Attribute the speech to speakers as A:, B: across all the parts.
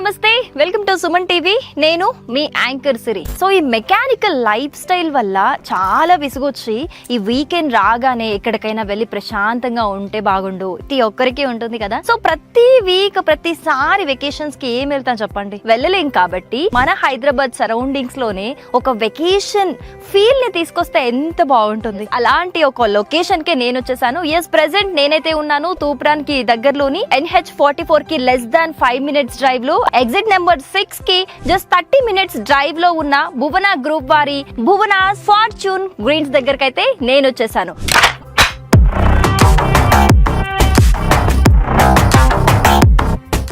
A: నమస్తే, welcome to Suman TV. నేను మీ anchor సిరి. So ఈ మెకానికల్ లైఫ్ స్టైల్ వల్ల చాలా విసుగొచ్చి ఈ వీకెండ్ రాగానే ఎక్కడికైనా వెళ్ళి ప్రశాంతంగా ఉంటే బాగుండు, ప్రతి ఒక్కరికి ఉంటుంది కదా. సో ప్రతి వీక్ ప్రతిసారి వెకేషన్స్ కి ఏం వెళ్తాం చెప్పండి, వెళ్ళలేం. కాబట్టి మన హైదరాబాద్ సరౌండింగ్స్ లోనే ఒక వెకేషన్ ఫీల్ ని తీసుకొస్తే ఎంత బాగుంటుంది. అలాంటి ఒక లొకేషన్ కి నేను వచ్చేసాను. ఎస్, ప్రెసెంట్ నేనైతే ఉన్నాను తూప్రాన్ కి దగ్గరలోని NH44 కి less than 5 minutes డ్రైవ్ లో, ఎగ్జిట్ నెంబర్ 6 కి జస్ట్ 30 minutes డ్రైవ్ లో ఉన్న భువన గ్రూప్ వారి భువన ఫార్చ్యూన్ గ్రీన్స్ దగ్గరకైతే నేను వచ్చేసాను.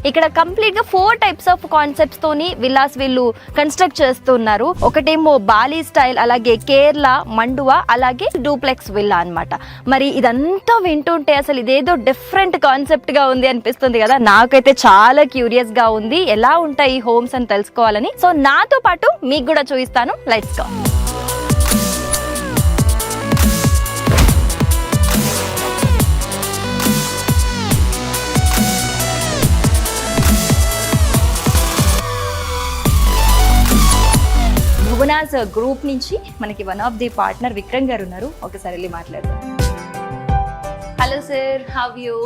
A: ఇక్కడ కంప్లీట్ గా 4 types ఆఫ్ కాన్సెప్ట్స్ తోని విల్లాస్ వీళ్ళు కన్స్ట్రక్ట్ చేస్తున్నారు. ఒకటేమో బాలీ స్టైల్, అలాగే కేరళ మండువా, అలాగే డూప్లెక్స్ విల్లా అన్నమాట. మరి ఇదంతా వింటుంటే అసలు ఇదేదో డిఫరెంట్ కాన్సెప్ట్ గా ఉంది అనిపిస్తుంది కదా. నాకైతే చాలా క్యూరియస్ గా ఉంది ఎలా ఉంటాయి ఈ హోమ్స్ అని తెలుసుకోవాలని. సో నాతో పాటు మీకు కూడా చూపిస్తాను. Let's go. భువనాస్ గ్రూప్ నుంచి మనకి one of the partner Vikram గారు ఉన్నారు. ఒకసారి వెళ్ళి మాట్లాడదాం. Hello sir, how you?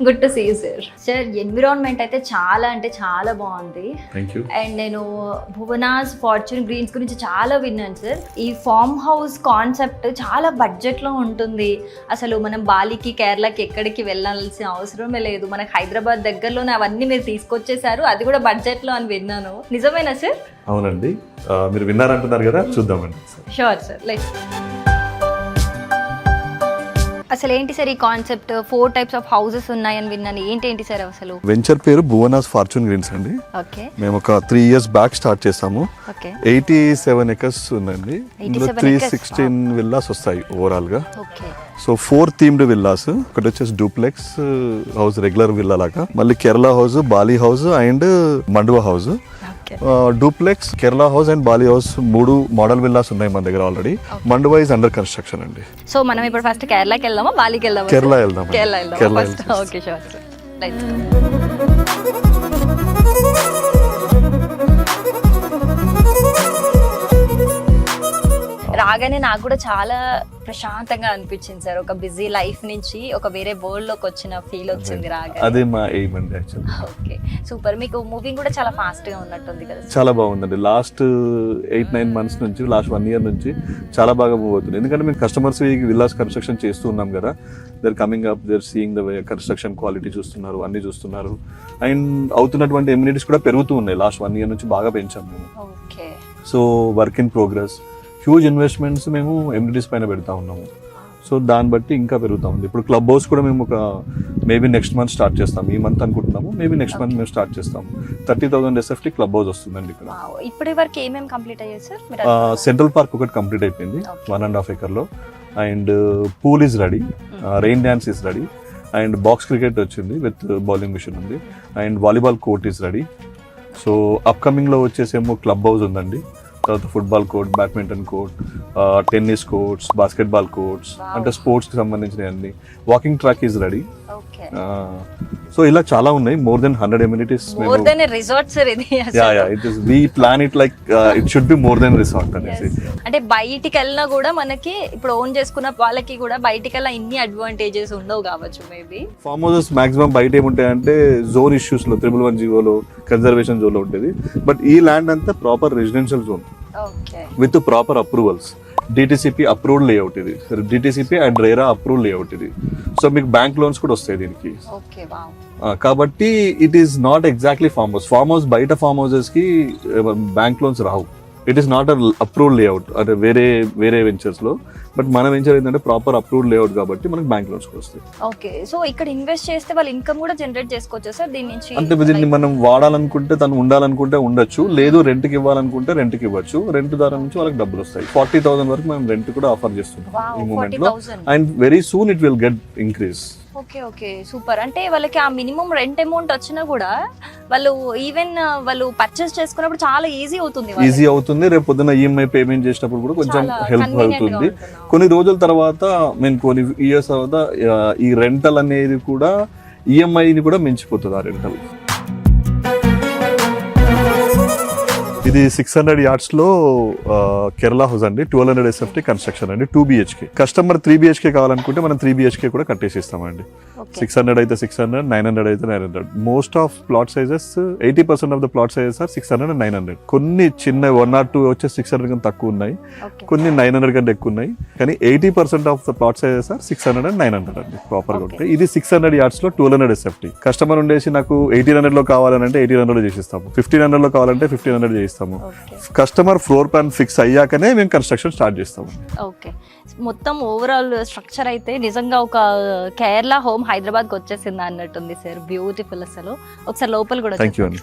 A: Good to see you sir. Sir, environment అయితే చాలా అంటే చాలా బాగుంది. అండ్ నేను భువనాస్ ఫార్చ్యూన్ గ్రీన్స్ గురించి చాలా విన్నాను సార్. ఈ ఫార్మ్ హౌస్ కాన్సెప్ట్ చాలా బడ్జెట్ లో ఉంటుంది. అసలు మనం బాలీకి కేరళకి ఎక్కడికి వెళ్ళాల్సిన అవసరమే లేదు. మనకు హైదరాబాద్ దగ్గరలోనే అవన్నీ మీరు తీసుకొచ్చేసారు, అది కూడా బడ్జెట్ లో అని విన్నాను. నిజమేనా సార్?
B: అవునండి, మీరు విన్నారంటున్నారు కదా, చూద్దామండి.
A: Sure sir, let's. అసలు ఏంటి సార్ ఈ కాన్సెప్ట్? 4 types ఆఫ్ హౌసెస్ ఉన్నాయని విన్నాను. ఏంటి సార్ అసలు?
B: వెంచర్ పేరు భువనాస్ ఫార్చ్యూన్ గ్రీన్స్ అండి.
A: ఓకే,
B: మేము ఒక 3 years బ్యాక్ స్టార్ట్ చేసాము.
A: ఓకే,
B: 87 acres ఉందండి. ఇందులో 316 విల్లాస్ వస్తాయి ఓవరాల్ గా.
A: ఓకే.
B: So 4 themed villas. ఒకటి వచ్చేసి డూప్లెక్స్ హౌస్, రెగ్యులర్ విల్లా లాగా. మళ్ళీ Kerala house, Bali house and Manduva house. Duplex, Kerala house and Bali house 3 model villas ఉన్నాయి మన దగ్గర already. Manduva is under construction అండి.
A: సో మనం ఇప్పుడు ఫస్ట్ కేరళకి వెళ్దామా, బాలీకి వెళ్దామా?
B: కేరళ వెళ్దాం.
A: Kerala first. Okay, sure sir, let's. రాగానే నాకు కూడా చాలా ప్రశాంతంగా అనిపించింది సార్. ఒక బిజీ లైఫ్ నుంచి ఒక వేరే వరల్డ్ లోకి వచ్చిన ఫీల్ వచ్చింది రాగానే.
B: అదే మా ఎయిమ్ అండి యాక్చువల్లీ.
A: Okay, super. మీకు మూవింగ్ కూడా చాలా ఫాస్ట్ గా ఉన్నట్టుంది కదా?
B: చాలా బాగుందండి. లాస్ట్ 8-9 months నుంచి, లాస్ట్ 1 year నుంచి చాలా బాగా మూవ్ అవుతుంది. ఎందుకంటే మేము కస్టమర్స్ విల్లాస్ కన్స్ట్రక్షన్ చేస్తూ ఉన్నాం కదా. They're coming up, they're seeing the way construction quality చూస్తున్నారు, అన్ని చూస్తున్నారు. అండ్ అవుతున్నటువంటి ఎమ్యూనిటీస్ కూడా పెరుగుతూ ఉన్నాయి. లాస్ట్ 1 year నుంచి బాగా పెంచాం మేము.
A: Okay.
B: So work in progress, huge investments మేము ఎమ్యూనిటీస్ పైన పెడతా ఉన్నాము. సో దాన్ని బట్టి ఇంకా పెరుగుతా ఉంది. ఇప్పుడు క్లబ్ హౌస్ కూడా మేము ఒక మేబీ నెక్స్ట్ మంత్ స్టార్ట్ చేస్తాం. ఈ మంత్ అనుకుంటున్నాము, మేబీ నెక్స్ట్ మంత్ మేము స్టార్ట్ చేస్తాము. 30,000 SFT క్లబ్ హౌస్ వస్తుందండి ఇక్కడ.
A: ఇప్పటి వరకు ఏమేమి కంప్లీట్ అయ్యాయి సార్?
B: సెంట్రల్ పార్క్ ఒకటి కంప్లీట్ అయిపోయింది 1.5 acre లో. And pool is ready, rain dance is ready, and box cricket వచ్చింది విత్ బౌలింగ్ మిషన్ ఉంది, and volleyball court is ready. So upcoming లో వచ్చేసేమో క్లబ్ హౌస్ ఉందండి, తర్వాత football court, badminton court, tennis courts, basketball courts, అంటే sports కి సంబంధించినవి అన్ని. Walking track is ready. So ఇలా చాలా ఉన్నాయి. More than 100 amenities.
A: More than resort sir ఇది.
B: We plan it like it should be more than resort అనేసి.
A: అంటే బయటికి వెళ్ళినా కూడా మనకి ఇప్పుడు ఓన్ చేసుకున్న వాళ్ళకి కూడా బయటికి వెళ్ళినా ఇన్ని అడ్వాంటేజెస్ ఉండవు కావచ్చు మేబీ.
B: ఫార్మ్ హౌసెస్ మాక్సిమం బయట ఏముంటాయంటే జోన్ ఇష్యూస్ లో 311 కన్జర్వేషన్ జోన్ లో ఉంటుంది. బట్ ఈ ల్యాండ్ అంతా proper residential zone with proper approvals. DTCP approved layout ఇది. DTCP and RERA approved layout ఇది. సో మీకు బ్యాంక్ లోన్స్ కూడా వస్తాయి దీనికి. కాబట్టి it is not exactly farm house. Farm house బయట ఫార్మ్ హౌసెస్ కి bank loans Rao. It is not approved layout అంటే వేరే వెంచర్స్ లో. బట్ మన వెంచర్ ఏంటంటే ప్రాపర్ అప్రూవ్డ్ లేఅవుట్ కాబట్టి మనకి బ్యాంక్ లోన్స్ వస్తాయి.
A: ఓకే. సో ఇక్కడ ఇన్వెస్ట్ చేస్తే వాళ్ళ ఇన్కమ్ కూడా జనరేట్ చేసుకోవచ్చు సార్ దీని నుంచి?
B: అంటే దీన్ని మనం వాడాలనుకుంటే, తను ఉండాలనుకుంటే ఉండొచ్చు, లేదు రెంట్ కి ఇవ్వాలనుకుంటే రెంట్ కి ఇవ్వచ్చు. రెంట్ ద్వారా నుంచి వాళ్ళకి డబ్బులు వస్తాయి. 40,000 వరకు మనం రెంట్ కూడా ఆఫర్ చేస్తున్నాం ఈ మూమెంట్ లో. And very soon it will get increase.
A: Okay, okay, super. అంటే వాళ్ళకి ఆ మినిమం రెంట్ అమౌంట్ వచ్చినా కూడా వాళ్ళు ఈవెన్ వాళ్ళు పర్చేస్ చేసుకున్నప్పుడు చాలా ఈజీ అవుతుంది.
B: రేపు పొద్దున్న ఈఎంఐ పేమెంట్ చేసేటప్పుడు కూడా కొంచెం హెల్ప్ అవుతుంది. కొన్ని రోజుల తర్వాత, కొన్ని ఇయర్స్ తర్వాత ఈ రెంటల్ అనేది కూడా ఈఎంఐని కూడా మించిపోతుంది ఆ రెంటల్. ఇది 600 yards లో కేరళ హౌస్ అండి, 1200 SFT కన్స్ట్రక్షన్ అండి, 2 BHK. కస్టమర్ 3 BHK కావాలనుకుంటే మనం 3 BHK కూడా కట్టేసి ఇస్తామండి. 600 అయితే 600, 900 అయితే 900. Most of plot sizes 80% of the plot sizes are 600 and 900. కొన్ని చిన్న 1 or 2 వచ్చే 600 కన్నా తక్కువ ఉన్నాయి, కొన్ని 900 కంటే ఎక్కువ ఉన్నాయి, కానీ 80% of the plot sizes are 600 and 900 అండి ప్రాపర్ గా ఉంటాయి. ఇది 600 yards లో 1200 SFT. కస్టమర్ ఉండేసి నాకు 1800 లో కావాలంటే 1800 చేసిస్తాము, 1500 లో కావాలంటే 1500 చేయిస్తాము. కస్టమర్ ఫ్లోర్ ప్లాన్ ఫిక్స్ అయ్యాకనే మేము కన్స్ట్రక్షన్ స్టార్ట్ చేస్తాము.
A: ఓకే, మొత్తం ఓవరాల్ స్ట్రక్చర్ అయితే నిజంగా ఒక కేరళ హోమ్ హైదరాబాద్కి వచ్చేసింది అన్నట్టుంది సార్. బ్యూటిఫుల్ అసలు. ఒకసారి లోపల కూడా
B: థ్యాంక్ యూ అండి.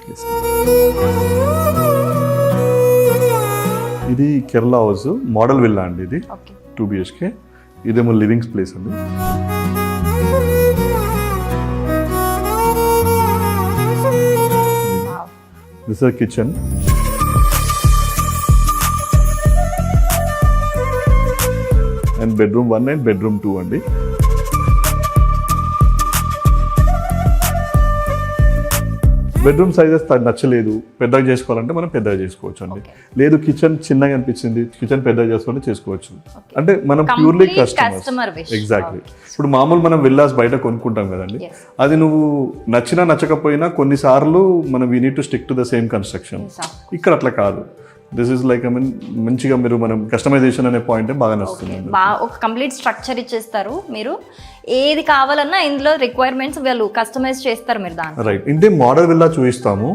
B: ఇది కేరళ హౌస్ మోడల్ విల్లా అండి, ఇది 2 BHK. ఇదేమో లివింగ్ ప్లేస్ అండి. This is kitchen. And bedroom 1 and bedroom 2 అండి. బెడ్రూమ్ సైజెస్ నచ్చలేదు, పెద్దగా చేసుకోవాలంటే మనం పెద్దగా చేసుకోవచ్చు అండి. లేదు కిచెన్ చిన్నగా అనిపించింది, కిచెన్ పెద్దగా చేసుకోవాలంటే చేసుకోవచ్చు. అంటే మనం ప్యూర్లీ కస్టమర్. ఎగ్జాక్ట్లీ. ఇప్పుడు మామూలు మనం విల్లాస్ బయట కొనుక్కుంటాం కదండి, అది నువ్వు నచ్చినా నచ్చకపోయినా కొన్నిసార్లు మనం we need to stick to the same construction. ఇక్కడ అట్లా కాదు. దిస్ ఇస్ లైక్ మంచిగా మీరు మనం కస్టమైజేషన్ అనే పాయింట్ బాగా నచ్చుతుంది.
A: ఒక కంప్లీట్ స్ట్రక్చర్ ఇచ్చేస్తారు మీరు, ఏది కావాలన్నా ఇందులో రిక్వైర్మెంట్స్ వాళ్ళు కస్టమైజ్ చేస్తారు మీరు దాన్ని.
B: రైట్. ఇంటే మోడల్ విల్లా చూపిస్తాము,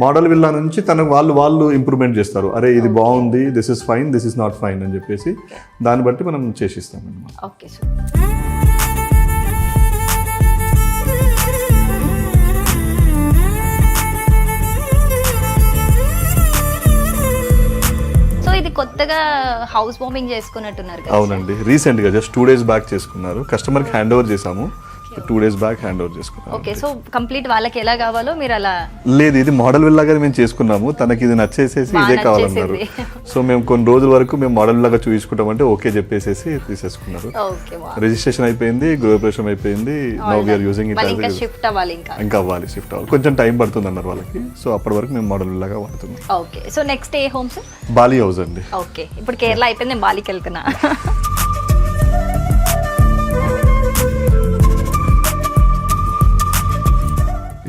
B: మోడల్ విల్లా నుంచి తనకు వాళ్ళు ఇంప్రూవ్మెంట్ చేస్తారు. అరే ఇది బాగుంది, this is fine, this is not fine అని చెప్పేసి దాన్ని బట్టి మనం చేసిస్తాం అన్నమాట.
A: Okay sir. ఇది కొత్తగా హౌస్ వార్మింగ్ చేసుకున్నట్టున్నారు కదా?
B: అవునండి, రీసెంట్ గా జస్ట్ 2 days బ్యాక్ చేసుకున్నారు. కస్టమర్ కి హ్యాండ్ ఓవర్ చేసాము, 2 days బ్యాక్ హ్యాండ్ ఓవర్ చేసుకున్నాము.
A: ఓకే, సో కంప్లీట్ వాళ్ళకి ఎలా కావాలో మీరు అలా?
B: లేదు, ఇది మోడల్ విల్లాగా మేము చేసుకున్నాము, తనకి ఇది నచ్చేసేసి ఇదే కావాలన్నారు. సో మేము కొన్ని రోజుల వరకు మేము మోడల్ విల్లాగా చూపించుకుంటామంటే ఓకే చెప్పేసేసి తీసేసుకున్నారు. రిజిస్ట్రేషన్ అయిపోయింది, గృహప్రవేశం అయిపోయింది. Now we are using it.
A: Shift అవ్వాలి, ఇంకా అవ్వాలి,
B: షిఫ్ట్ అవ్వాలి, కొంచెం టైం పడుతుంది అన్నారు వాళ్ళకి. సో అప్పటి వరకు మేము మోడల్ విల్లాగా వాడుతున్నాం.
A: ఓకే, సో నెక్స్ట్ ఏ హోమ్ సార్?
B: బాలి హౌస్ అండి.
A: ఓకే, ఇప్పుడు కేరళ అయిపోయింది, నేను బాలికి వెళ్తున్నా.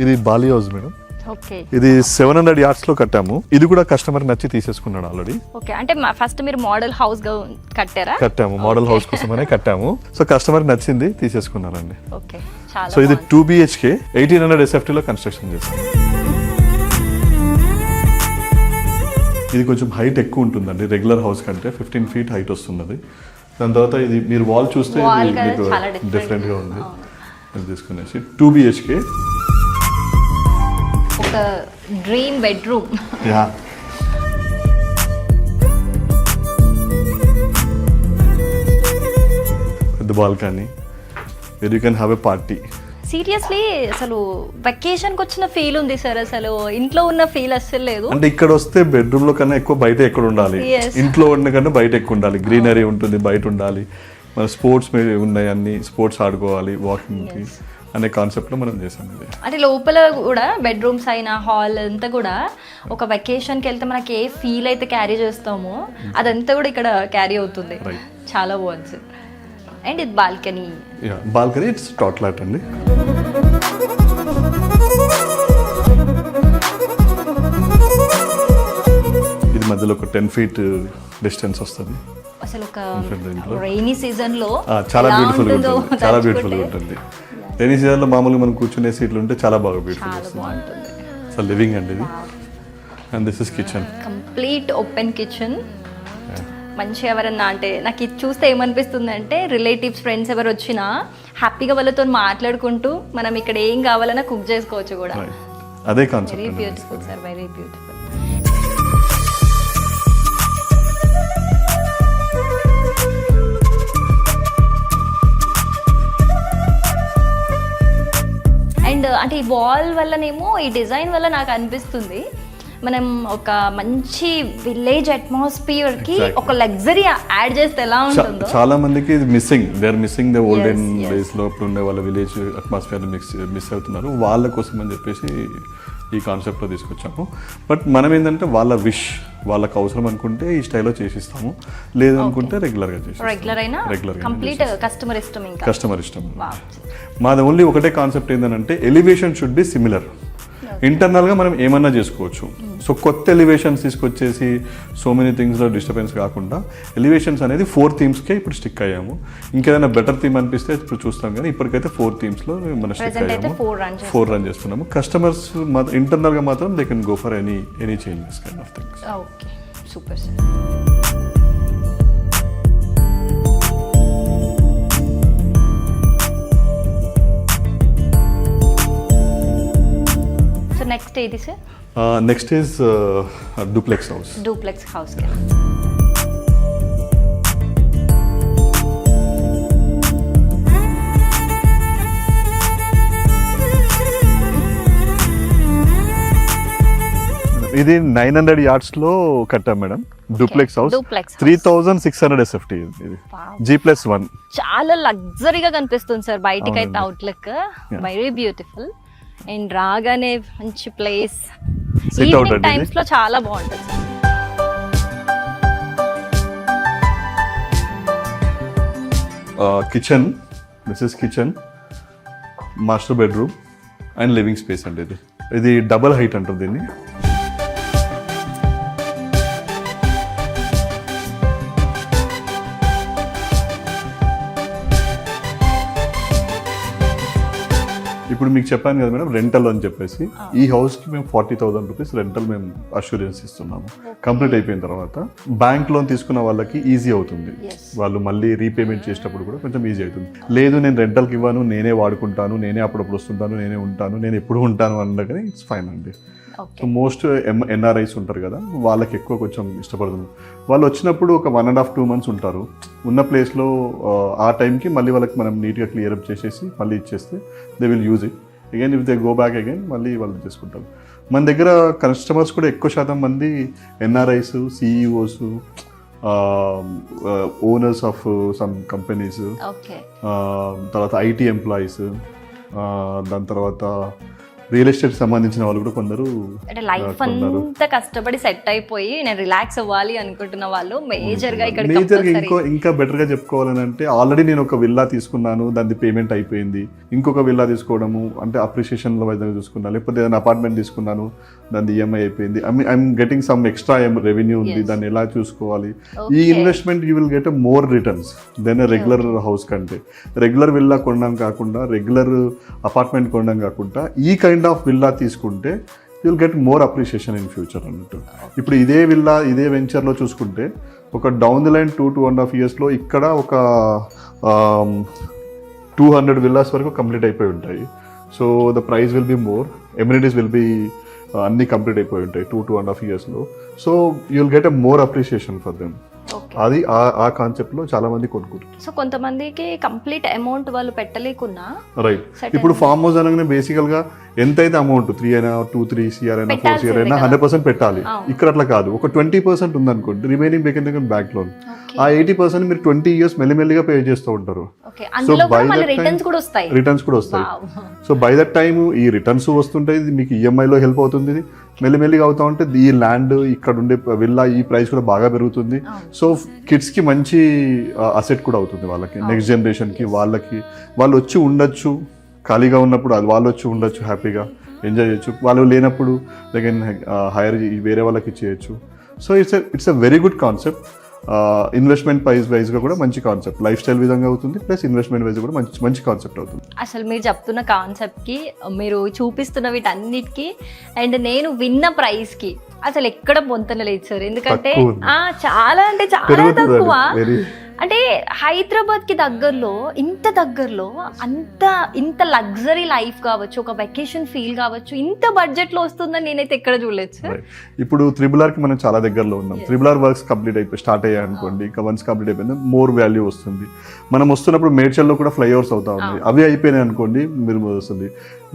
B: ఇది బాలి హౌస్ మేడం.
A: ఓకే,
B: ఇది 700 yards లో కట్టాము. ఇది కూడా కస్టమర్ నచ్చి తీసేసుకున్నాడు ఆల్రెడీ.
A: ఓకే, అంటే ఫస్ట్ మీరు మోడల్ హౌస్ గా కట్టాము,
B: మోడల్ హౌస్ కోసమనే కట్టాము. సో కస్టమర్ నచ్చింది తీసేసుకున్నారండి.
A: ఓకే, చాలా.
B: సో ఇది 2 BHK 1800 SFT లో కన్స్ట్రక్షన్ చేస్తాం. ఇది కొంచెం హైట్ ఎక్కువ ఉంటుందండి, రెగ్యులర్ హౌస్ కంటే 15 feet హైట్ వస్తుంది. దాని తర్వాత ఇది మీరు వాల్ చూస్తే మీకు డిఫరెంట్ గా ఉంది. ఇది తీసుకునేసి 2 BHK.
A: ఒక డ్రీమ్ బెడ్రూమ్.
B: యా, పెద్ద balcony, where you can have a party.
A: Seriously అసలు వెకేషన్ కి వచ్చిన ఫీల్ ఉంది సార్, అసలు ఇంట్లో ఉన్న ఫీల్ అస్సలు లేదు.
B: అంటే ఇక్కడ వస్తే బెడ్రూమ్ లో కన్నా ఎక్కువ బయట ఎక్కడ ఉండాలి, ఇంట్లో ఉన్న కన్నా బయట ఎక్కువ ఉండాలి. గ్రీనరీ ఉంటుంది, బయట ఉండాలి, మన స్పోర్ట్స్ ఉన్నాయి, అన్ని స్పోర్ట్స్ ఆడుకోవాలి, వాకింగ్ కి అనే కాన్సెప్ట్ లో మనం చేసాం.
A: అంటే లోపల కూడా బెడ్రూమ్స్ అయినా హాల్ అంతా కూడా ఒక వెకేషన్కి వెళ్తే మనకి ఏ ఫీల్ అయితే క్యారీ చేస్తామో అదంతా కూడా ఇక్కడ క్యారీ అవుతుంది. చాలా బాగుంది సార్. అండ్ ఇది బాల్కనీ.
B: బాల్కనీ ఇట్స్ టాట్లాట్ అండి. ఇది మధ్యలో ఒక 10 feet డిస్టెన్స్ వస్తుంది.
A: అసలు ఒక రైనీ సీజన్ లో
B: చాలా బ్యూటిఫుల్ ఉంటుంది, చాలా బ్యూటిఫుల్ ఉంటుంది. రైనీ సీజన్ లో మామూలుగా మనం కూర్చునే సీట్లు ఉంటే చాలా బాగా బ్యూటిఫుల్ వస్తుంది. సో లివింగ్ అండి ఇది. And this is kitchen,
A: complete open kitchen. మంచిగా ఎవరన్నా అంటే నాకు ఇది చూస్తే ఏమనిపిస్తుంది అంటే రిలేటివ్స్ ఫ్రెండ్స్ ఎవరు వచ్చినా హ్యాపీగా వాళ్ళతో మాట్లాడుకుంటూ మనం ఇక్కడ ఏం కావాలన్నా కుక్ చేసుకోవచ్చు కూడా.
B: అదే concept.
A: Very beautiful sir, very beautiful. And అంటే ఈ వాల్ వల్లనేమో, ఈ డిజైన్ వల్ల నాకు అనిపిస్తుంది మనం ఒక మంచి విలేజ్ అట్మాస్ఫియర్ కి ఒక లగ్జరీ యాడ్ చేస్తే ఎలా ఉంటుందో.
B: చాలా మందికి ఇది missing, they are missing the olden days లో ఉండే వాళ్ళ విలేజ్ అట్మాస్ఫియర్ మిస్ అవుతున్నారు. వాళ్ళ కోసం అని చెప్పేసి ఈ కాన్సెప్ట్ లో తీసుకొచ్చాము. బట్ మనం ఏంటంటే వాళ్ళ విష్ వాళ్ళకి అవసరం అనుకుంటే ఈ స్టైల్లో చేసిస్తాము, లేదనుకుంటే రెగ్యులర్గా చేసి
A: రెగ్యులర్ అయినా కంప్లీట్ కస్టమర్ ఇష్టం. ఇంకా
B: కస్టమర్ ఇష్టం. మాది ఓన్లీ ఒకటే కాన్సెప్ట్ ఏంటంటే ఎలివేషన్ షుడ్ బి సిమిలర్. ఇంటర్నల్గా మనం ఏమన్నా చేసుకోవచ్చు. సో కొత్త ఎలివేషన్స్ తీసుకొచ్చేసి సో మెనీ థింగ్స్లో డిస్టర్బెన్స్ కాకుండా ఎలివేషన్స్ అనేది 4 థీమ్స్కే ఇప్పుడు స్టిక్ అయ్యాము. ఇంకేదైనా బెటర్ థీమ్ అనిపిస్తే ఇప్పుడు చూస్తాం, కానీ ఇప్పటికైతే 4 థీమ్స్లో మనం స్టిక్ అయ్యాము. 4 రన్ చేస్తున్నాము. కస్టమర్స్ ఇంటర్నల్గా మాత్రం they can go for any changes kind of things.
A: Okay, super sir. Next ఏది sir?
B: Next is duplex house.
A: Duplex house.
B: ఇది 900 yards లో కట్టాం మేడం. Duplex house 3600 SFT. ఇది G+1.
A: చాలా లగ్జరీగా కనిపిస్తుంది సార్ బయటికి అయితే. అవుట్లుక్ వెరీ బ్యూటిఫుల్ అండ్ రాగానే మంచి ప్లేస్. ఈవినింగ్ టైమ్స్ లో చాలా బాగుంటుంది.
B: Kitchen, this is kitchen, master bedroom and living space అండి. ఇది డబల్ హైట్ అంటారు దీన్ని. ఇప్పుడు మీకు చెప్పాను కదా మేడం, రెంటల్ అని చెప్పేసి ఈ హౌస్కి మేము 40,000 రూపీస్ రెంటల్ మేము అష్యూరెన్స్ ఇస్తున్నాము. కంప్లీట్ అయిపోయిన తర్వాత బ్యాంక్ లోన్ తీసుకున్న వాళ్ళకి ఈజీ అవుతుంది. వాళ్ళు మళ్ళీ రీపేమెంట్ చేసేటప్పుడు కూడా కొంచెం ఈజీ అవుతుంది. లేదు నేను రెంటల్కి ఇవ్వను, నేనే వాడుకుంటాను, నేనే అప్పుడప్పుడు వస్తుంటాను, నేనే ఉంటాను, నేను ఎప్పుడు ఉంటాను అన్నట్టుగానే ఇట్స్ ఫైన్ అండి. సో మోస్ట్ NRIs ఉంటారు కదా, వాళ్ళకి ఎక్కువ కొంచెం ఇష్టపడుతుంది. వాళ్ళు వచ్చినప్పుడు ఒక 1.5-2 months ఉంటారు. ఉన్న ప్లేస్లో ఆ టైంకి మళ్ళీ వాళ్ళకి మనం నీట్గా క్లియర్ అప్ చేసేసి మళ్ళీ ఇచ్చేస్తే they will use it again. If they go back again మళ్ళీ వాళ్ళు చేసుకుంటారు. మన దగ్గర కస్టమర్స్ కూడా ఎక్కువ శాతం మంది NRIs, CEOs, owners of some companies, తర్వాత IT ఎంప్లాయీస్, దాని తర్వాత రియల్ ఎస్టేట్ సంబంధించిన వాళ్ళు కూడా కొందరు.
A: అంటే లైఫ్ అంతా కష్టపడి సెట్ అయిపోయి నేను రిలాక్స్ అవ్వాలి అనుకుంటున్న వాళ్ళు మేజర్గా
B: ఇంకా బెటర్గా చెప్పుకోవాలని అంటే ఆల్రెడీ నేను ఒక విల్లా తీసుకున్నాను, దాని పేమెంట్ అయిపోయింది, ఇంకొక విల్లా తీసుకోవడము అంటే అప్రిషియేషన్లో వైద్యంగా చూసుకున్నాను, లేకపోతే ఏదైనా అపార్ట్మెంట్ తీసుకున్నాను దాని EMI అయిపోయింది, I'm getting some extra revenue ఉంది, దాన్ని ఎలా చూసుకోవాలి. ఈ investment you will get more returns than regular house కంటే. రెగ్యులర్ విల్లా కొనడం కాకుండా, రెగ్యులర్ అపార్ట్మెంట్ కొనడం కాకుండా ఈ కైండ్ ఆఫ్ విల్లా తీసుకుంటే you will get more appreciation in future అన్నట్టు. ఇప్పుడు ఇదే విల్లా ఇదే వెంచర్లో చూసుకుంటే ఒక డౌన్ ది లైన్ 2.5 yearsలో ఇక్కడ ఒక 200 విల్లాస్ వరకు కంప్లీట్ అయిపోయి ఉంటాయి. So the price will be more, amenities will be అన్నీ కంప్లీట్ అయిపోయి ఉంటాయి 2.5 yearsలో. So you will get a more appreciation for them. అది ఆ కాన్సెప్ట్ లో చాలా మంది కొనుక్కుంటారు.
A: సో కొంతమందికి కంప్లీట్ అమౌంట్ వాళ్ళు పెట్టలేకున్నా,
B: రైట్. ఇప్పుడు ఫార్మ్ హౌస్ అనగానే బేసికల్ గా ఎంతైతే అమౌంట్ 3 అయినా 2-3 CR అయినా 4 CR అయినా 100% పెట్టాలి. ఇక్కడ అట్లా కాదు, ఒక 20% ఉందనుకోండి, రిమైనింగ్ బ్యాంక్ లోన్. ఆ 80% మీరు 20 years మెల్లిమెల్లిగా పే చేస్తూ ఉంటారు. సో బై రిటర్న్స్ కూడా వస్తాయి. సో బై దట్ టైమ్ ఈ రిటర్న్స్ వస్తుంటాయి, మీకు EMI లో హెల్ప్ అవుతుంది. మెల్లిమెల్లిగా అవుతా ఉంటే ఈ ల్యాండ్ ఇక్కడ ఉండే విల్లా ఈ ప్రైస్ కూడా బాగా పెరుగుతుంది. సో కిడ్స్ కి మంచి అసెట్ కూడా అవుతుంది వాళ్ళకి, నెక్స్ట్ జనరేషన్ కి. వాళ్ళు వచ్చి ఉండొచ్చు, ఖాళీగా ఉన్నప్పుడు వాళ్ళు వచ్చి ఉండొచ్చు, హ్యాపీగా ఎంజాయ్ చేయొచ్చు. వాళ్ళు లేనప్పుడు లైక్ హైర్ వేరే వాళ్ళకి ఇచ్చేయచ్చు. So it's a very good concept. Investment వైజ్గా కూడా మంచి కాన్సెప్ట్, లైఫ్ స్టైల్ విధంగా అవుతుంది, ప్లస్ ఇన్వెస్ట్మెంట్ వైజ్ కూడా మంచి కాన్సెప్ట్ అవుతుంది.
A: అసలు మీరు చెప్తున్న కాన్సెప్ట్కి, మీరు చూపిస్తున్న వీటన్నిటికీ అండ్ నేను విన్న ప్రైస్కి అసలు ఎక్కడ పొంతన లేదు సార్. ఎందుకంటే చాలా అంటే చాలా తక్కువ. అంటే హైదరాబాద్ కి దగ్గరలో, ఇంత లగ్జరీ లైఫ్ కావచ్చు, ఒక వెకేషన్ ఫీల్ కావచ్చు, ఇంత బడ్జెట్ లో వస్తుందని నేనైతే ఎక్కడ చూడలేదు సార్.
B: ఇప్పుడు RRR కి మనం చాలా దగ్గరలో ఉన్నాం. RRR వర్క్స్ కంప్లీట్ అయిపోయి స్టార్ట్ అయ్యాయి అనుకోండి, ఇంకా వన్స్ కంప్లీట్ అయిపోయింది మోర్ వాల్యూ వస్తుంది. మనం వస్తున్నప్పుడు మేడ్చల్లో కూడా ఫ్లైఓవర్స్ అవుతా ఉన్నాయి, అవి అయిపోయినాయి అనుకోండి మీరు వస్తుంది,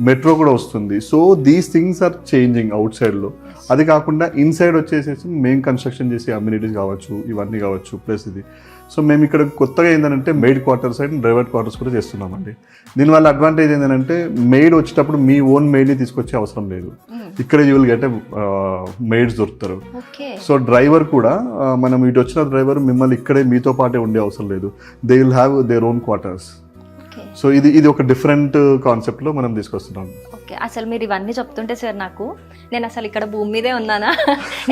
B: మెట్రో కూడా వస్తుంది. So these things are changing out సైడ్లో. అది కాకుండా ఇన్సైడ్ వచ్చేసేసి మెయిన్ కన్స్ట్రక్షన్ చేసే అమ్యూనిటీస్ కావచ్చు, ఇవన్నీ కావచ్చు, ప్లస్ ఇది సో మేము ఇక్కడ కొత్తగా ఏంటంటే maid quarters and driver quarters కూడా చేస్తున్నామండి. దీనివల్ల అడ్వాంటేజ్ ఏంటంటే మెయిడ్ వచ్చేటప్పుడు మీ ఓన్ మెయిడ్ని తీసుకొచ్చే అవసరం లేదు. ఇక్కడ యూ విల్ గెట్ మెయిడ్స్ దొరుకుతారు. సో డ్రైవర్ కూడా మనం ఇటు వచ్చిన డ్రైవర్ మిమ్మల్ని ఇక్కడే మీతో పాటే ఉండే అవసరం లేదు. They will have their own quarters. So ఇది ఒక డిఫరెంట్ కాన్సెప్ట్లో మనం తీసుకొస్తున్నాం.
A: ఓకే, అసలు మీరు ఇవన్నీ చెప్తుంటే సార్ నాకు నేను అసలు ఇక్కడ భూమి మీదే ఉన్నానా,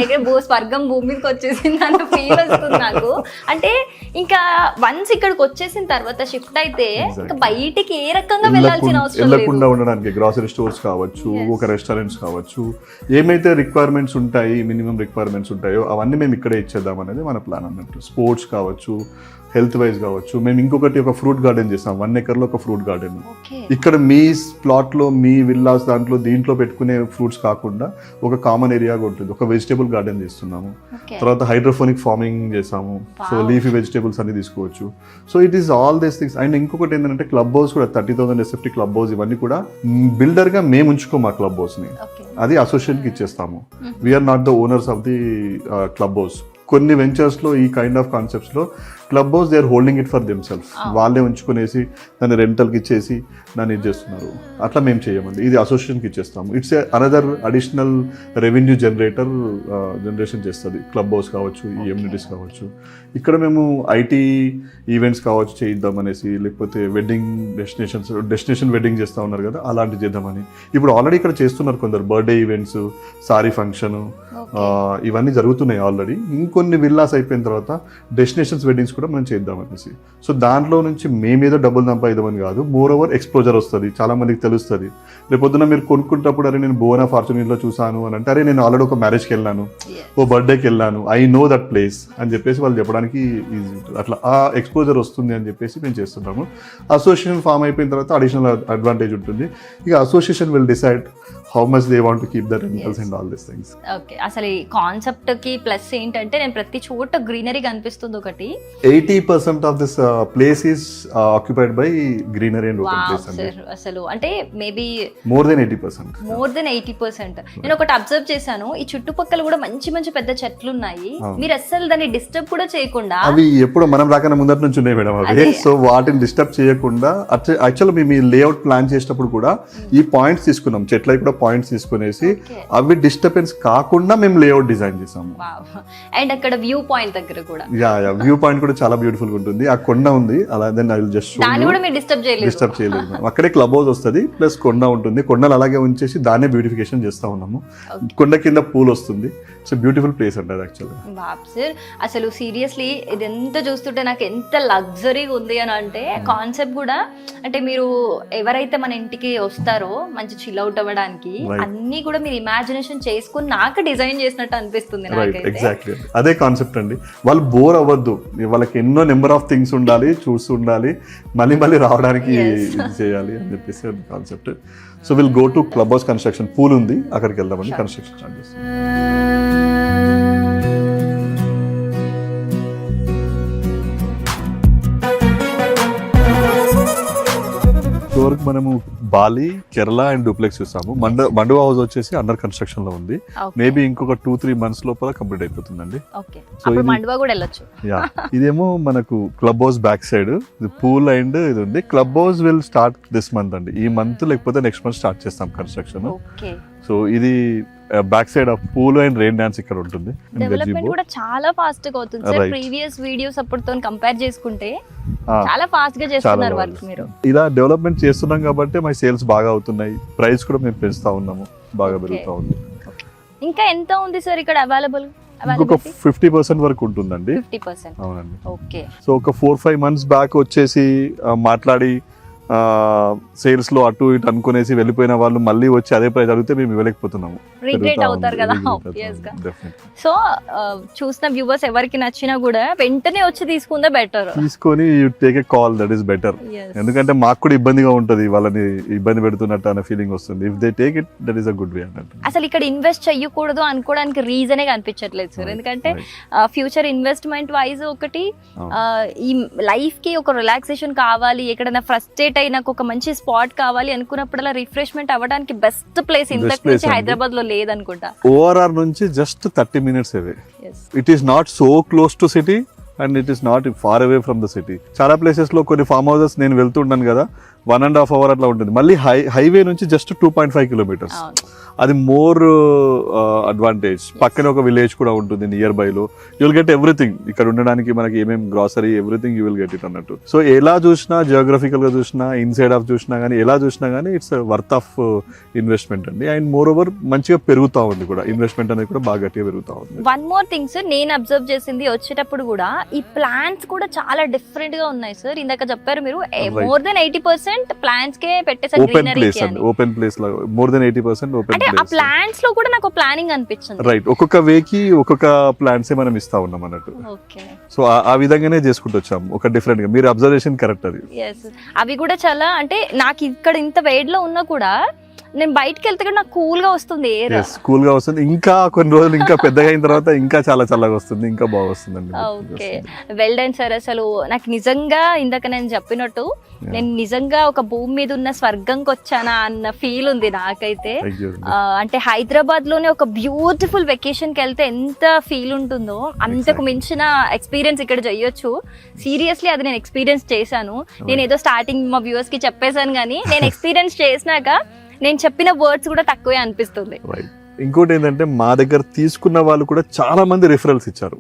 A: ఇక్కడ స్వర్గం భూమి మీదకి వచ్చేసింది అన్న ఫీల్ వస్తుంది నాకు. అంటే ఇంకా వన్స్ ఇక్కడికి వచ్చేసిన తర్వాత షిఫ్ట్ అయితే ఇంకా బయటికి ఏ రకంగా వెళ్ళాల్సిన అవసరం
B: వెళ్ళకుండా ఉండడానికి గ్రాసరీ స్టోర్స్ కావచ్చు, ఒక రెస్టారెంట్స్ కావచ్చు, ఏమైతే రిక్వైర్మెంట్స్ ఉంటాయి, మినిమం రిక్వైర్మెంట్స్ ఉంటాయో అవన్నీ మేము ఇక్కడే ఇచ్చేద్దాం అనేది మన ప్లాన్ అన్నట్టు. స్పోర్ట్స్ కావచ్చు, హెల్త్ వైజ్ కావచ్చు. మేము ఇంకొకటి ఒక ఫ్రూట్ గార్డెన్ చేస్తాం, 1 acre ఒక ఫ్రూట్ గార్డెన్. ఇక్కడ మీ ప్లాట్లో మీ విల్లాస్ దాంట్లో దీంట్లో పెట్టుకునే ఫ్రూట్స్ కాకుండా ఒక కామన్ ఏరియాగా ఉంటుంది, ఒక వెజిటేబుల్ గార్డెన్ చేస్తున్నాము. తర్వాత హైడ్రోఫోనిక్ ఫార్మింగ్ చేసాము. సో లీఫీ వెజిటేబుల్స్ అన్ని తీసుకోవచ్చు. So it is all these things. And ఇంకొకటి ఏంటంటే క్లబ్ హౌస్ కూడా 30,000 SFT క్లబ్ హౌస్, ఇవన్నీ కూడా బిల్డర్గా మేము ఉంచుకోము ఆ క్లబ్ హౌస్ని, అది అసోసియేషన్కి ఇచ్చేస్తాము. We are not the owners of the club house. కొన్ని వెంచర్స్లో ఈ కైండ్ ఆఫ్ కాన్సెప్ట్స్లో club house they are holding it for themself. వాళ్ళే ఉంచుకునేసి దాన్ని రెంటల్కి ఇచ్చేసి దాన్ని ఇది చేస్తున్నారు. అట్లా మేము చేయమండి, ఇది అసోసియేషన్కి ఇచ్చేస్తాము. It's another additional revenue generation చేస్తుంది క్లబ్ హౌస్ కావచ్చు, ఈ ఎమ్యూనిటీస్ కావచ్చు. ఇక్కడ మేము ఐటీ ఈవెంట్స్ కావచ్చు చేయిద్దాం అనేసి, లేకపోతే వెడ్డింగ్ డెస్టినేషన్ వెడ్డింగ్ చేస్తూ ఉన్నారు కదా, అలాంటివి చేద్దామని. ఇప్పుడు ఆల్రెడీ ఇక్కడ చేస్తున్నారు కొందరు, బర్త్డే ఈవెంట్స్, సారీ ఫంక్షన్, ఇవన్నీ జరుగుతున్నాయి ఆల్రెడీ. ఇంకొన్ని విల్లాస్ అయిపోయిన తర్వాత డెస్టినేషన్స్ వెడ్డింగ్స్ కూడా మనం చేద్దాం అనేసి. సో దాంట్లో నుంచి మేమేదో డబ్బులు సంపాదిద్దామని కాదు, మోర్ ఓవర్ ఎక్స్పోజర్ వస్తుంది, చాలా మందికి తెలుస్తుంది. రేపొద్దున మీరు కొనుక్కుంటప్పుడు అరే నేను బోనా ఫార్చునేట్లో చూసాను అని అంటే, అరే నేను ఆల్రెడీ ఒక మ్యారేజ్కి వెళ్ళాను, ఓ బర్త్డేకి వెళ్ళాను, ఐ నో దట్ ప్లేస్ అని చెప్పేసి వాళ్ళు చెప్పడానికి ఈజీ. అట్లా ఆ ఎక్స్పోజర్ వస్తుంది అని చెప్పేసి మేము చేస్తున్నాము. అసోసియేషన్ ఫామ్ అయిపోయిన తర్వాత అడిషనల్ అడ్వాంటేజ్ ఉంటుంది. ఇక association will decide how much they want to keep the rentals and all these things.
A: Okay, అసలు ఈ కాన్సెప్ట్ కి ప్లస్ ఏంటంటే నేను ప్రతి చోట గ్రీనరీ కనిపిస్తుంది. ఒకటి
B: 80% of this place is occupied by greenery and open place అండి.
A: అసలు అంటే మేబీ
B: మోర్ దెన్ 80%.
A: నేను ఒకటి అబ్జర్వ్ చేశాను, ఈ చుట్టుపక్కల కూడా మంచి మంచి పెద్ద చెట్లు ఉన్నాయి. మీరు అసలు దాన్ని డిస్టర్బ్ కూడా చేయకుండా,
B: అవి ఎప్పుడో మనం రాకన్నా ముందర నుంచి ఉన్నాయి మేడం అవి. సో వాటిని డిస్టర్బ్ చేయకుండా యాక్చువల్ మేము ఈ లేఅవుట్ ప్లాన్ చేసేటప్పుడు కూడా ఈ పాయింట్స్ తీసుకున్నాం, చెట్లకి కూడా పాయింట్స్ తీసుకునేసి అవి డిస్టర్బెన్స్ కాకుండా మేము లేఅవుట్ డిజైన్ చేసాము.
A: అండ్ అక్కడ వ్యూ పాయింట్ దగ్గర కూడా
B: వ్యూ పాయింట్ కూడా చాలా బ్యూటిఫుల్ గా ఉంటుంది. ఆ కొండ ఉంది, అలా then I will just
A: disturb
B: చేయలేదు. అక్కడే క్లబ్ హౌస్ వస్తుంది, ప్లస్ కొండ ఉంటుంది. కొండలు అలాగే ఉంచేసి దాన్నే బ్యూటిఫికేషన్ చేస్తా ఉన్నాము. కొండ కింద పూల్ వస్తుంది. ఇట్స్ బ్యూటిఫుల్ ప్లేస్ అంటారు యాక్చువల్గా.
A: సార్ అసలు సీరియస్లీ ఇది ఎంత చూస్తుంటే నాకు ఎంత లగ్జరీగా ఉంది అని అంటే, కాన్సెప్ట్ కూడా అంటే మీరు ఎవరైతే మన ఇంటికి వస్తారో మంచి చిల్ అవుట్ అవ్వడానికి అన్ని కూడా మీరు ఇమాజినేషన్ చేసుకుని నాకు డిజైన్ చేసినట్టు అనిపిస్తుంది.
B: ఎగ్జాక్ట్లీ అదే కాన్సెప్ట్ అండి. వాళ్ళు బోర్ అవ్వద్దు, వాళ్ళకి ఎన్నో నెంబర్ ఆఫ్ థింగ్స్ ఉండాలి, చూస్తుండాలి, మళ్ళీ రావడానికి చేయాలి అని చెప్పేసి concept. So will go to club house construction. Pool ఉంది, అక్కడికి వెళ్దామని కన్స్ట్రక్షన్ స్టార్ట్ చేస్తాం. వరకు మనము బాలి, కేరళ అండ్ డూప్లెక్స్ చూసాము. మండువా హౌస్ వచ్చేసి అండర్ కన్స్ట్రక్షన్ లో ఉంది. మేబీ ఇంకొక 2-3 months లోపల కంప్లీట్ అయిపోతుందండి. ఇదేమో మనకు club house back side pool and ఇది ఉంది. Club house will start this month అండి, ఈ మంత్ లేకపోతే నెక్స్ట్ మంత్ స్టార్ట్ చేస్తాం కన్స్ట్రక్షన్. సో ఇది back side of pool and rain dance ఇక్కడ ఉంటుంది.
A: డెవలప్మెంట్ కూడా చాలా ఫాస్ట్ గా అవుతుంది సార్. ప్రీవియస్ వీడియోస్ అప్పటితో కంపేర్ చేసుకుంటే చాలా ఫాస్ట్ గా చేస్తున్నారు వర్క్ మీరు.
B: ఇలా డెవలప్మెంట్ చేస్తున్నాం కాబట్టి మా సేల్స్ బాగా అవుతున్నాయి, ప్రైస్ కూడా మేము పెంచుతా ఉన్నాము, బాగా పెరుగుతా ఉంది.
A: ఇంకా ఎంత ఉంది సార్ ఇక్కడ అవైలబుల్?
B: ఇంకొక 50% వరకు ఉంటుందండి.
A: 50%?
B: అవునండి.
A: ఓకే.
B: సో ఒక 4-5 months బ్యాక్ వచ్చేసి మాట్లాడి సేల్స్ లో అటు ఇటు అనుకునేసి వెళ్ళిపోయిన వాళ్ళు మళ్ళీ వచ్చి అదే ప్రైస్ అడిగితే మేము ఇవ్వలేకపోతున్నాము.
A: రిగ్రెట్ అవుతారు కదా ఆబ్వియస్ గా. సో చూసిన వ్యూవర్స్ ఎవరికి నచ్చినా కూడా వెంటనే వచ్చి తీసుకుందే బెటర్.
B: తీసుకొని you take a call, that is better. ఎందుకంటే మాకు కూడా ఇబ్బందిగా ఉంటది, వాళ్ళని ఇబ్బంది పెడుతున్నట్టు అనే ఫీలింగ్ వస్తుంది. If they take it, that is a good way అన్నట్టు.
A: అసలు ఇక్కడ ఇన్వెస్ట్ చేయకూడదు అనుకోవడానికి రీజనే కనిపించట్లేదు సార్. ఎందుకంటే ఫ్యూచర్ ఇన్వెస్ట్మెంట్ వైజ్ ఒకటి, ఈ లైఫ్ కి ఒక రిలాక్సేషన్ కావాలి, ఎక్కడైనా ఫ్రస్ట్రేట్ నాకు ఒక మంచి స్పాట్ కావాలి అనుకున్నప్పుడల్లా రిఫ్రెష్మెంట్ అవ్వడానికి బెస్ట్ ప్లేస్ ఇంతకు మించి హైదరాబాద్ లో లేదనుకుంటా.
B: ఓఆర్ఆర్ నుంచి just 30 minutes away. It is not so close to city, and it is not far away from the city. చాలా ప్లేసెస్ లో కొన్ని ఫార్మ్ హౌసెస్ నేను వెళ్తుంటాను కదా, 1.5 hours అట్లా ఉంటుంది. మళ్ళీ హైవే నుంచి జస్ట్ 2.5 kilometers. అది మోర్ అడ్వాంటేజ్. పక్కన ఒక విలేజ్ కూడా ఉంటుంది నియర్ బై లో. You will get everything. ఇక్కడ ఉండడానికి మనకి ఏమేమి grocery everything you will get it అన్నట్టు. సో ఎలా చూసినా, జియోగ్రఫికల్ గా చూసినా, ఇన్సైడ్ ఆఫ్ చూసినా కానీ, ఎలా చూసినా కానీ ఇట్స్ వర్త్ ఆఫ్ ఇన్వెస్ట్మెంట్ అండి. అండ్ మోర్ ఓవర్ మంచిగా పెరుగుతా ఉంది కూడా, ఇన్వెస్ట్మెంట్ అనేది కూడా బాగా గట్టిగా పెరుగుతా ఉంది.
A: వన్ మోర్ థింగ్ సార్, నేను అబ్జర్వ్ చేసింది వచ్చేటప్పుడు కూడా ఈ ప్లాన్స్ కూడా చాలా డిఫరెంట్ గా ఉన్నాయి సార్. ఇందాక చెప్పారు మీరు మోర్ దెన్ 80% ప్లాన్స్ కే పెట్టేసారు.
B: ఓపెన్ ప్లేస్ అండి, ఓపెన్ ప్లేస్ లో మోర్ దెన్ 80% ఓపెన్
A: అంటే ఆ ప్లాన్స్ లో కూడా నాకు ప్లానింగ్ అనిపించింది.
B: రైట్, ఒక్కొక్క వేకి ఒక్కొక్క ప్లాన్స్ మనం ఇస్తా ఉన్నాం అన్నట్టు.
A: ఓకే,
B: సో ఆ విధంగానే చేసుకుంటూ వచ్చాం ఒక డిఫరెంట్ గా. మీరు అబ్జర్వేషన్ కరెక్ట్ అది.
A: అవి కూడా చాలా, అంటే నాకు ఇక్కడ ఇంత వేడ్ లో ఉన్నా కూడా నేను బయటకి వెళ్తే కూడా నాకు కూల్ గా వస్తుంది ఎయిర్.
B: కూల్ గా వస్తుంది. ఇంకా కొన్ని రోజులు ఇంకా పెద్దగా అయిన తర్వాత ఇంకా చాలా చల్లగా వస్తుంది, ఇంకా బాగా వస్తుందండి.
A: Okay, well done sir. అసలు నాకు నిజంగా ఇందాక నేను చెప్పినట్టు నేను నిజంగా ఒక భూమి మీద ఉన్న స్వర్గంకి వచ్చానా అన్న ఫీల్ ఉంది నాకైతే. అంటే హైదరాబాద్ లోనే ఒక బ్యూటిఫుల్ వెకేషన్ కి వెళ్తే ఎంత ఫీల్ ఉంటుందో అంతకు మించిన ఎక్స్పీరియన్స్ ఇక్కడ చేయొచ్చు. సీరియస్లీ అది నేను ఎక్స్పీరియన్స్ చేశాను. నేను ఏదో స్టార్టింగ్ మా వ్యూవర్స్ కి చెప్పేశాను, కానీ నేను ఎక్స్పీరియన్స్ చేసినాక నేను చెప్పిన వర్డ్స్ కూడా తక్కువే అనిపిస్తుంది.
B: ఇంకోటి ఏంటంటే మా దగ్గర తీసుకున్న వాళ్ళు కూడా చాలా మంది రిఫరల్స్ ఇచ్చారు.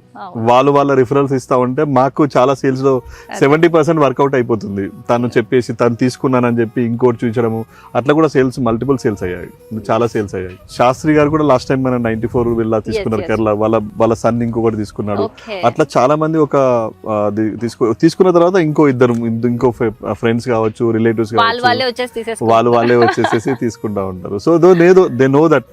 B: వాళ్ళ రిఫరల్స్ ఇస్తా ఉంటే మాకు చాలా సేల్స్ లో 70% వర్కౌట్ అయిపోతుంది. తను చెప్పేసి తను తీసుకున్నానని చెప్పి ఇంకోటి చూపించడము, అట్లా కూడా సేల్స్ మల్టిపుల్ సేల్స్ అయ్యాయి, చాలా సేల్స్ అయ్యాయి. శాస్త్రి గారు కూడా లాస్ట్ టైం మన 94 వెళ్ళా తీసుకున్నారు కేరళ. వాళ్ళ సన్ ఇంకొకటి తీసుకున్నాడు. అట్లా చాలా మంది ఒక తీసుకున్న తర్వాత ఇంకో ఫ్రెండ్స్ కావచ్చు, రిలేటివ్స్ కావచ్చు, వాళ్ళే వచ్చేసేసి తీసుకుంటా ఉంటారు. సో దే నో దట్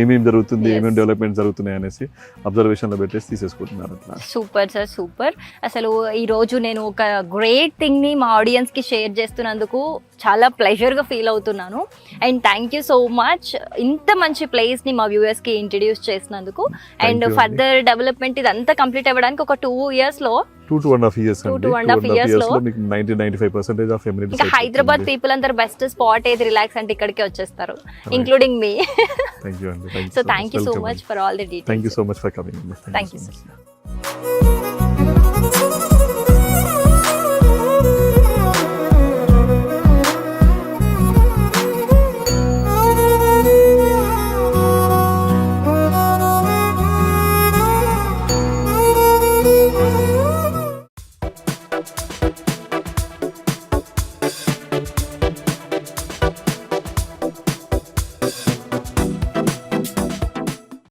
B: ఏమేమి జరుగుతుంది, ఏమేమి డెవలప్మెంట్ జరుగుతున్నాయి అనేసి అబ్జర్వేషన్ లో పెట్టేసి తీసేసుకుంటున్నారు.
A: Super sir, super. అసలు ఈ రోజు నేను ఒక గ్రేట్ థింగ్ ని మా ఆడియన్స్ కి షేర్ చేస్తున్నందుకు చాలా ప్లెజర్ గా ఫీల్ అవుతున్నాను. And thank you so much ఇంత మంచి ప్లేస్ ని మా వ్యూవర్స్ కి ఇంట్రడ్యూస్ చేసినందుకు. అండ్ ఫర్దర్ డెవలప్మెంట్ ఇదంతా కంప్లీట్ అవ్వడానికి ఒక 2 years లో
B: 2.5 years అండి. 2.5 years లో మీకు 90-95% ఆఫ్ ఎమ్యూనిటీ.
A: ఇంకా హైదరాబాద్ పీపుల్ అందరు బెస్ట్ స్పాట్ ఏది రిలాక్స్ అంటే ఇక్కడికే వచ్చేస్తారు, ఇంక్లూడింగ్ మీ.
B: థ్యాంక్ యూ అండి.
A: So thank you so much for all the details.
B: Thank you so much for coming.
A: Thank you sir.